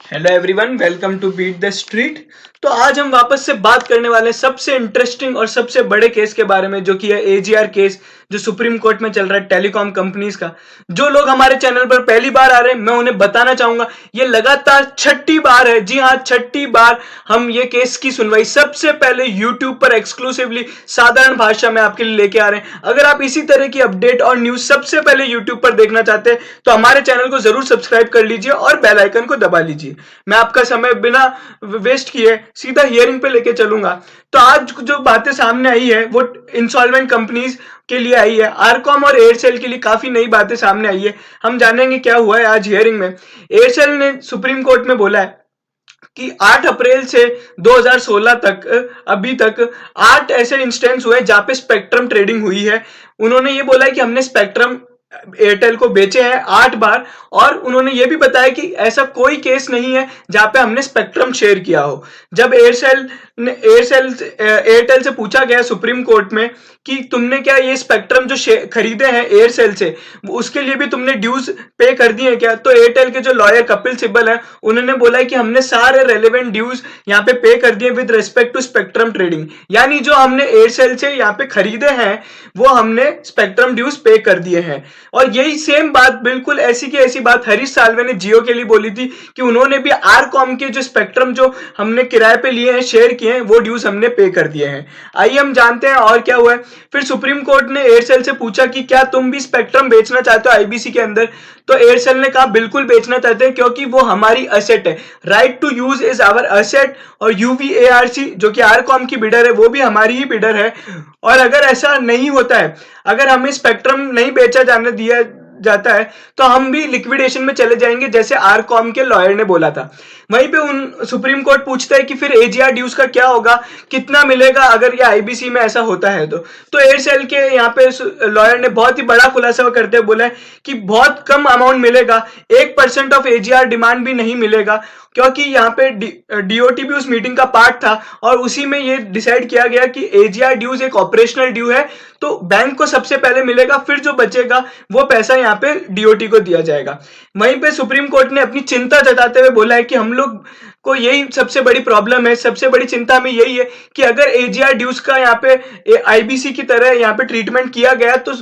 Hello everyone, welcome to beat the street. तो आज हम वापस से बात करने वाले हैं सबसे इंटरेस्टिंग और सबसे बड़े केस के बारे में, जो कि है एजीआर केस, जो सुप्रीम कोर्ट में चल रहा है टेलीकॉम कंपनीज का। जो लोग हमारे चैनल पर पहली बार आ रहे हैं, मैं उन्हें बताना चाहूंगा, ये लगातार छठी बार है। जी हाँ, छठी बार हम ये केस की सुनवाई सबसे पहले यूट्यूब पर एक्सक्लूसिवली साधारण भाषा में आपके लिए लेके आ रहे हैं। अगर आप इसी तरह की अपडेट और न्यूज सबसे पहले यूट्यूब पर देखना चाहते हैं तो हमारे चैनल को जरूर सब्सक्राइब कर लीजिए और बेल आइकन को दबा लीजिए। मैं आपका समय बिना वेस्ट किए सीधा हियरिंग पे लेके चलूंगा। तो आज जो बातें सामने आई है वो इंसॉल्वेंट कंपनीज के लिए आई है। आरकॉम और एयरसेल के लिए काफी नई बातें सामने आई है। हम जानेंगे क्या हुआ है आज हियरिंग में। एयरसेल ने सुप्रीम कोर्ट में बोला है कि 8 अप्रैल से 2016 तक अभी तक 8 ऐसे इंस्टेंस हुए जहां पे स्पेक्ट्रम ट्रेडिंग हुई है। उन्होंने ये बोला है कि हमने स्पेक्ट्रम एयरटेल को बेचे हैं 8 बार, और उन्होंने ये भी बताया कि ऐसा कोई केस नहीं है जहां पे हमने स्पेक्ट्रम शेयर किया हो। जब एयरटेल से पूछा गया सुप्रीम कोर्ट में कि तुमने क्या ये स्पेक्ट्रम जो खरीदे हैं एयरसेल से, उसके लिए भी तुमने ड्यूज पे कर दिए क्या, तो एयरटेल के जो लॉयर कपिल सिब्बल है उन्होंने बोला है कि हमने सारे रेलेवेंट ड्यूज यहाँ पे कर दिए with respect to spectrum trading. यानी जो हमने एयरसेल से यहाँ पे खरीदे हैं वो हमने स्पेक्ट्रम ड्यूज पे कर दिए हैं। और यही सेम बात, बिल्कुल ऐसी की ऐसी बात हरीश साल्वे ने जियो के लिए बोली थी कि उन्होंने भी आरकॉम के जो स्पेक्ट्रम जो हमने किराए पे लिए हैं, शेयर किए हैं, वो ड्यूज हमने पे कर दिए हैं। आइए हम जानते हैं और क्या हुआ है। फिर सुप्रीम कोर्ट ने एयरसेल से पूछा कि क्या तुम भी स्पेक्ट्रम बेचना चाहते हो आईबीसी के अंदर। तो एयरसेल ने कहा बिल्कुल बेचना चाहते हैं, क्योंकि वो हमारी असेट है। Right to use is our asset. और यूवीएआरसी जो कि आरकॉम की बिडर है वो भी हमारी ही बिडर है। और अगर ऐसा नहीं होता है, अगर हमें स्पेक्ट्रम नहीं बेचा जाने दिया जाता है, तो हम भी लिक्विडेशन में चले जाएंगे, जैसे आरकॉम के लॉयर ने बोला था। वहीं पे उन सुप्रीम कोर्ट पूछता है कि फिर एजीआर ड्यूज का क्या होगा, कितना मिलेगा अगर ये आईबीसी में ऐसा होता है तो एयरसेल के यहाँ पे लॉयर ने बहुत ही बड़ा खुलासा करते हुए बोला है कि बहुत कम अमाउंट मिलेगा। 1% ऑफ एजीआर डिमांड भी नहीं मिलेगा, क्योंकि यहाँ पे डीओटी भी उस मीटिंग का पार्ट था और उसी में ये डिसाइड किया गया कि एजीआर ड्यूज एक ऑपरेशनल ड्यू है, तो बैंक को सबसे पहले मिलेगा, फिर जो बचेगा वो पैसा यहाँ पे डीओटी को दिया जाएगा। वहीं पे सुप्रीम कोर्ट ने अपनी चिंता जताते हुए बोला है कि हम लोग को यही सबसे बड़ी प्रॉब्लम है, सबसे बड़ी चिंता में यही है कि अगर एजीआर ड्यूज का यहाँ पे आईबीसी की तरह यहाँ पे ट्रीटमेंट किया गया तो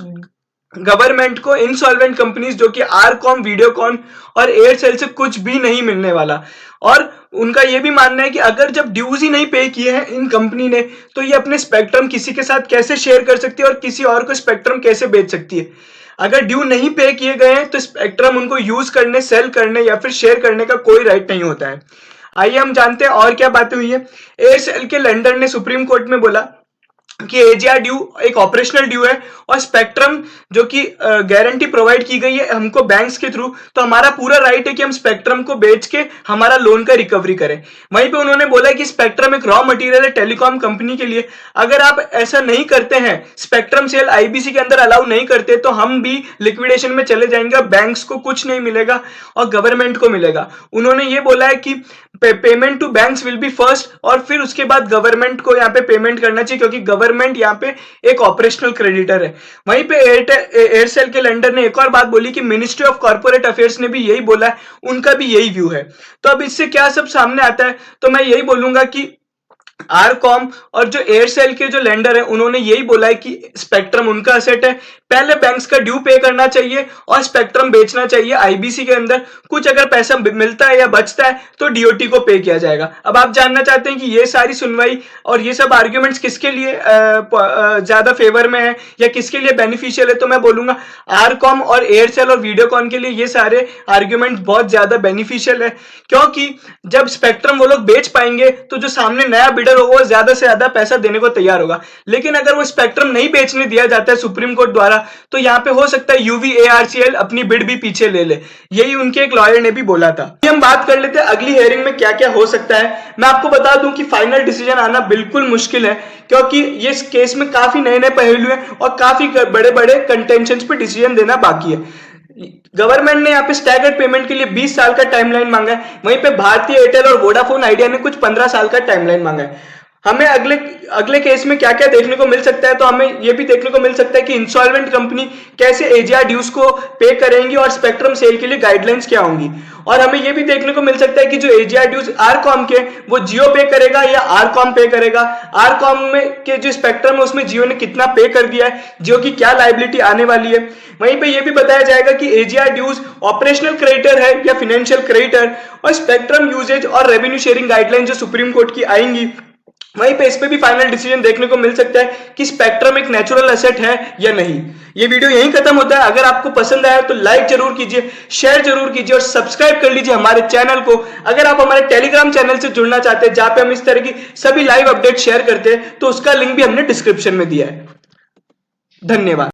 गवर्नमेंट को इंसॉल्वेंट कंपनीज जो कि आरकॉम, वीडियोकॉन और एयरसेल से कुछ भी नहीं मिलने वाला। और उनका यह भी मानना है कि अगर जब ड्यूज ही नहीं पे किए हैं इन कंपनी ने, तो ये अपने स्पेक्ट्रम किसी के साथ कैसे शेयर कर सकती है और किसी और को स्पेक्ट्रम कैसे बेच सकती है। अगर ड्यू नहीं पे किए गए हैं तो स्पेक्ट्रम उनको यूज करने, सेल करने या फिर शेयर करने का कोई राइट नहीं होता है। आइए हम जानते हैं और क्या बातें हुई है। एयरसेल के लेंडर ने सुप्रीम कोर्ट में बोला कि एजीआर ड्यू एक ऑपरेशनल ड्यू है और स्पेक्ट्रम जो कि गारंटी प्रोवाइड की गई है हमको बैंक्स के थ्रू, तो हमारा पूरा राइट है कि हम स्पेक्ट्रम को बेच के हमारा लोन का रिकवरी करें। वहीं पे उन्होंने बोला है कि स्पेक्ट्रम एक रॉ मटेरियल है टेलीकॉम कंपनी के लिए। अगर आप ऐसा नहीं करते हैं, स्पेक्ट्रम सेल आईबीसी के अंदर अलाउ नहीं करते, तो हम भी लिक्विडेशन में चले जाएंगे और बैंक्स को कुछ नहीं मिलेगा और गवर्नमेंट को मिलेगा। उन्होंने ये बोला है कि payment to banks will be first, और फिर उसके बाद गवर्नमेंट को यहाँ पे पेमेंट करना चाहिए, क्योंकि गवर्नमेंट यहाँ पे एक ऑपरेशनल क्रेडिटर है। वहीं पे एयरसेल के लेंडर ने एक और बात बोली कि मिनिस्ट्री ऑफ कॉर्पोरेट अफेयर्स ने भी यही बोला है, उनका भी यही व्यू है। तो अब इससे क्या सब सामने आता है, तो मैं यही बोलूंगा कि आरकॉम और जो एयरसेल के जो लेंडर है उन्होंने यही बोला है कि स्पेक्ट्रम उनका असेट है, पहले बैंक्स का ड्यू पे करना चाहिए और स्पेक्ट्रम बेचना चाहिए आईबीसी के अंदर। कुछ अगर पैसा मिलता है या बचता है तो डीओटी को पे किया जाएगा। अब आप जानना चाहते हैं कि ये सारी सुनवाई और ये सब आर्ग्यूमेंट्स किसके लिए ज्यादा फेवर में है या किसके लिए बेनिफिशियल है, तो मैं बोलूंगा आरकॉम और एयरसेल और वीडियोकॉन के लिए ये सारे आर्ग्यूमेंट बहुत ज्यादा बेनिफिशियल है, क्योंकि जब स्पेक्ट्रम वो लोग बेच पाएंगे तो जो सामने नया बिडर होगा वो ज्यादा से ज्यादा पैसा देने को तैयार होगा। लेकिन अगर वो स्पेक्ट्रम नहीं बेचने दिया जाता है सुप्रीम कोर्ट द्वारा, तो यहां पे हो सकता है यूवीएआरसीएल अपनी बिड भी पीछे ले ले। यही उनके एक लॉयर ने भी बोला था। हम बात कर लेते हैं अगली हेयरिंग में क्या क्या हो सकता है। मैं आपको बता दूं कि फाइनल डिसीजन आना बिल्कुल मुश्किल है, क्योंकि ये केस में काफी नए नए पहलू हैं और काफी बड़े बड़े कंटेंशंस पे डिसीजन देना बाकी है। गवर्नमेंट ने यहाँ पे स्टैगर्ड पेमेंट के लिए 20 साल का टाइमलाइन मांगा है, वहीं पे भारतीय एयरटेल और वोडाफोन आइडिया ने कुछ 15 साल का टाइमलाइन मांगा है। हमें अगले अगले केस में क्या क्या देखने को मिल सकता है, तो हमें यह भी देखने को मिल सकता है कि इंसॉल्वेंट कंपनी कैसे एजीआर ड्यूज को पे करेंगी और स्पेक्ट्रम सेल के लिए गाइडलाइंस क्या होंगी। और हमें यह भी देखने को मिल सकता है कि जो एजीआर ड्यूज आरकॉम के वो जियो पे करेगा या आरकॉम पे करेगा, आरकॉम में के जो स्पेक्ट्रम है उसमें जियो ने कितना पे कर दिया है, जियो की क्या लायबिलिटी आने वाली है। वहीं पे यह भी बताया जाएगा कि एजीआर ड्यूज ऑपरेशनल क्रेडिटर है या फाइनेंशियल क्रेडिटर, और स्पेक्ट्रम यूजेज और रेवेन्यू शेयरिंग गाइडलाइन जो सुप्रीम कोर्ट की आएंगी, वहीं पे इस पे भी फाइनल डिसीजन देखने को मिल सकता है कि स्पेक्ट्रम एक नेचुरल एसेट है या नहीं। ये वीडियो यहीं खत्म होता है। अगर आपको पसंद आया तो लाइक जरूर कीजिए, शेयर जरूर कीजिए और सब्सक्राइब कर लीजिए हमारे चैनल को। अगर आप हमारे टेलीग्राम चैनल से जुड़ना चाहते हैं जहां पे हम इस तरह की सभी लाइव अपडेट शेयर करते हैं, तो उसका लिंक भी हमने डिस्क्रिप्शन में दिया है। धन्यवाद।